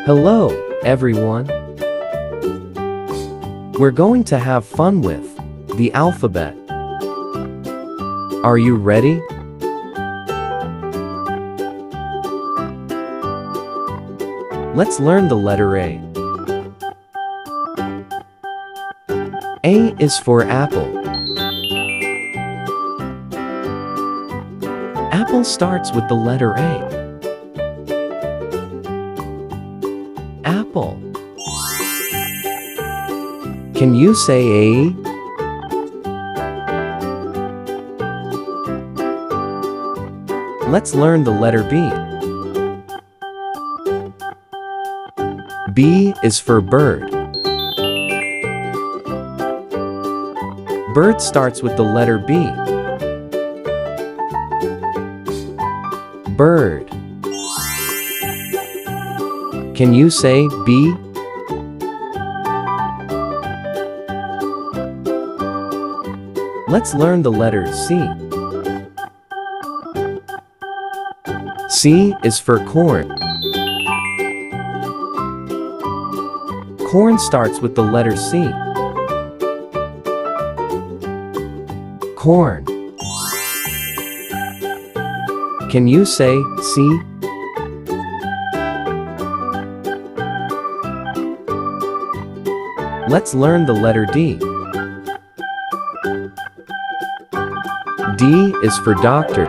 Hello, everyone. We're going to have fun with the alphabet. Are you ready? Let's learn the letter A. A is for apple. Apple starts with the letter A. Apple. Can you say A? Let's learn the letter B. B is for bird. Bird starts with the letter B. Bird. Can you say B? Let's learn the letter C. C is for corn. Corn starts with the letter C. Corn. Can you say C? Let's learn the letter D. D is for doctor.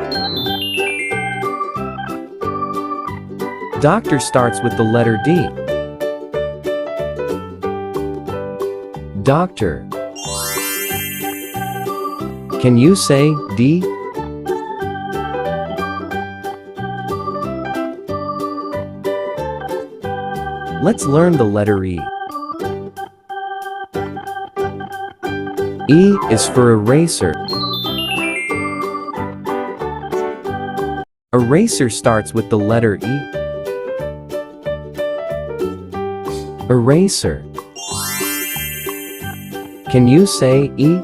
Doctor starts with the letter D. Doctor. Can you say D? Let's learn the letter E. E is for eraser. Eraser starts with the letter E. Eraser. Can you say E?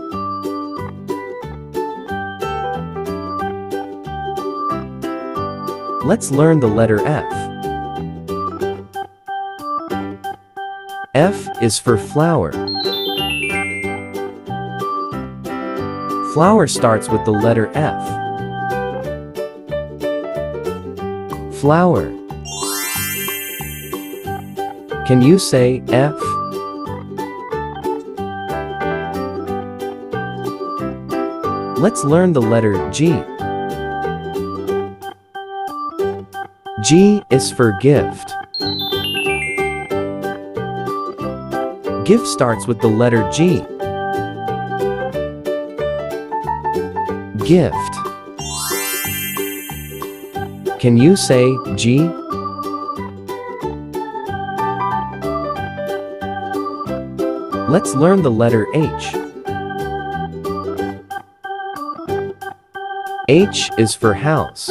Let's learn the letter F. F is for flower. Flower starts with the letter F. Flower. Can you say F? Let's learn the letter G. G is for gift. Gift starts with the letter G. Gift. Can you say G? Let's learn the letter H. H is for house.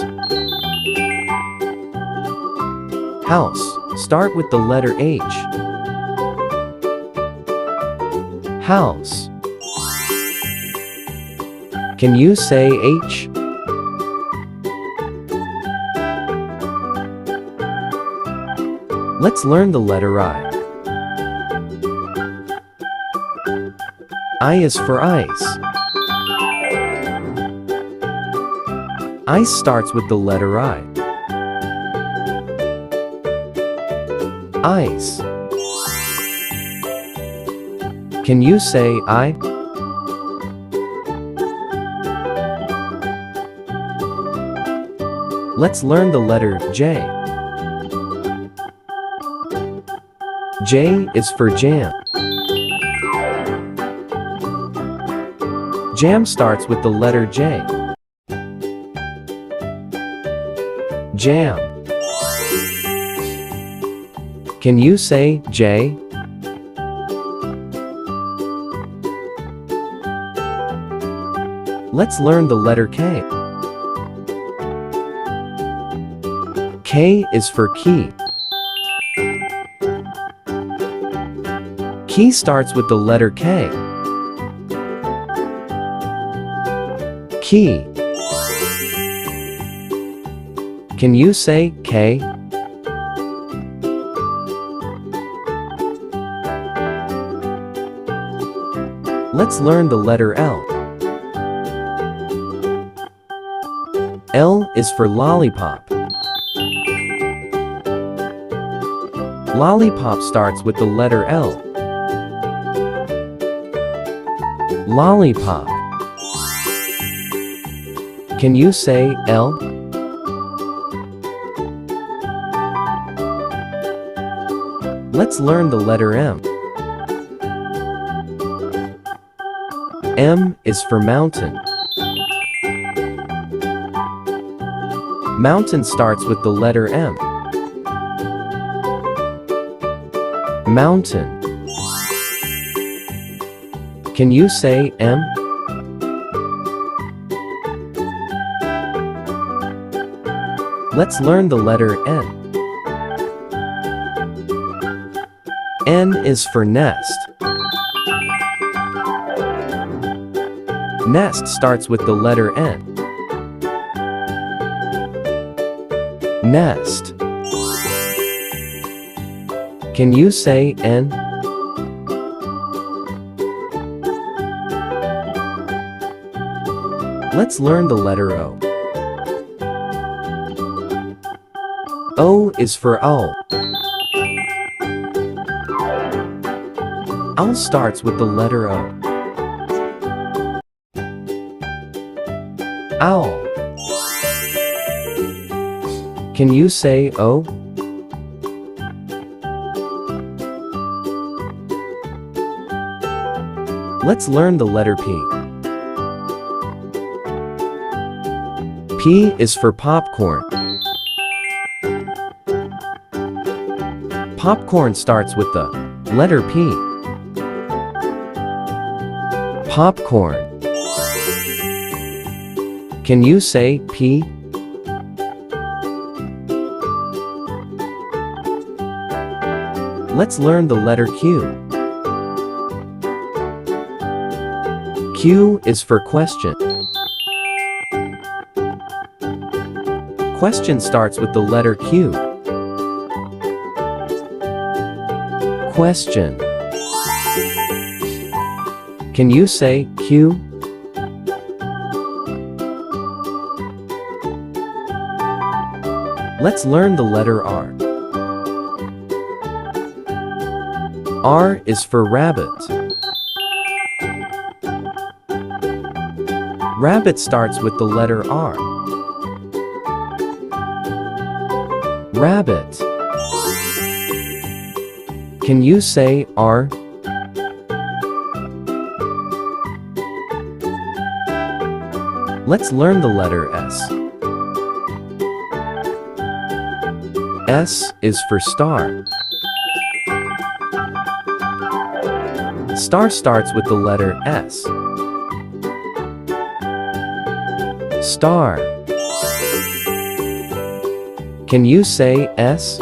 House. Start with the letter H. House. Can you say H? Let's learn the letter I. I is for ice. Ice starts with the letter I. Ice. Can you say I? Let's learn the letter J. J is for jam. Jam starts with the letter J. Jam. Can you say J? Let's learn the letter K. K is for key. Key starts with the letter K. Key. Can you say K? Let's learn the letter L. L is for lollipop. Lollipop starts with the letter L. Lollipop. Can you say L? Let's learn the letter M. M is for mountain. Mountain starts with the letter M. Mountain. Can you say M? Let's learn the letter N. N is for nest. Nest starts with the letter N. Nest. Can you say N? Let's learn the letter O. O is for owl. Owl starts with the letter O. Owl. Can you say O? Let's learn the letter P. P is for popcorn. Popcorn starts with the letter P. Popcorn. Can you say P? Let's learn the letter Q. Q is for question. Question starts with the letter Q. Question. Can you say Q? Let's learn the letter R. R is for rabbit. Rabbit starts with the letter R. Rabbit. Can you say R? Let's learn the letter S. S is for star. Star starts with the letter S. Star. Can you say S?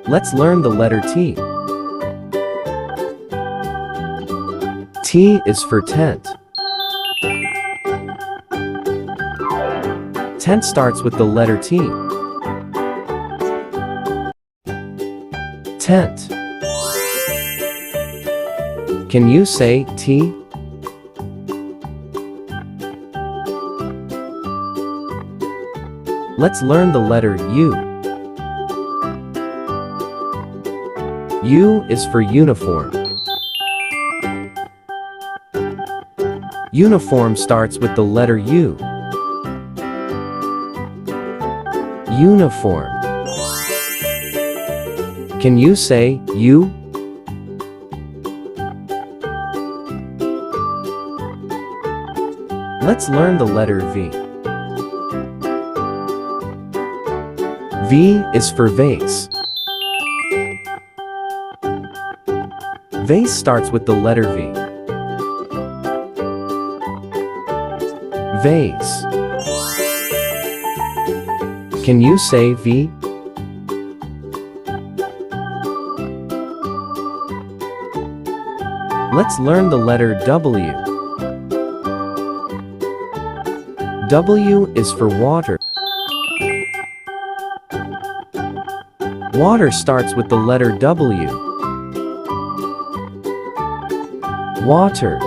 Let's learn the letter T. T is for tent. Tent starts with the letter T. Tent. Can you say T? Let's learn the letter U. U is for uniform. Uniform starts with the letter U. Uniform. Can you say U? Let's learn the letter V. V is for vase. Vase starts with the letter V. Vase. Can you say V? Let's learn the letter W. W is for water. Water starts with the letter W. Water.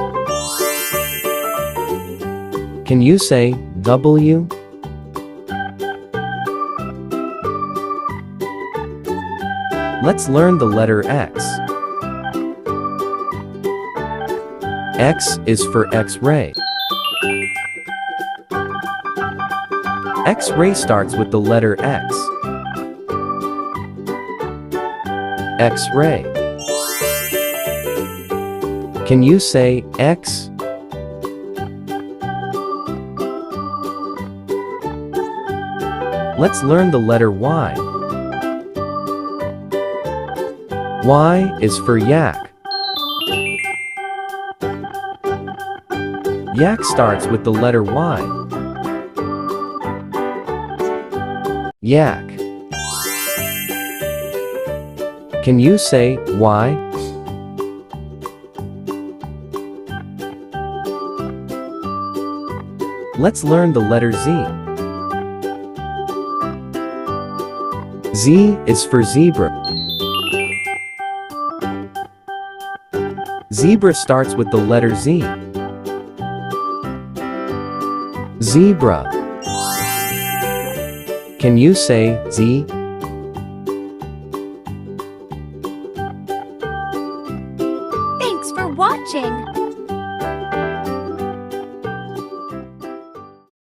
Can you say W? Let's learn the letter X. X is for X-ray. X-ray starts with the letter X. X-ray. Can you say X? Let's learn the letter Y. Y is for yak. Yak starts with the letter Y. Yak. Can you say Y? Let's learn the letter Z. Z is for zebra. Zebra starts with the letter Z. Zebra. Can you say Z?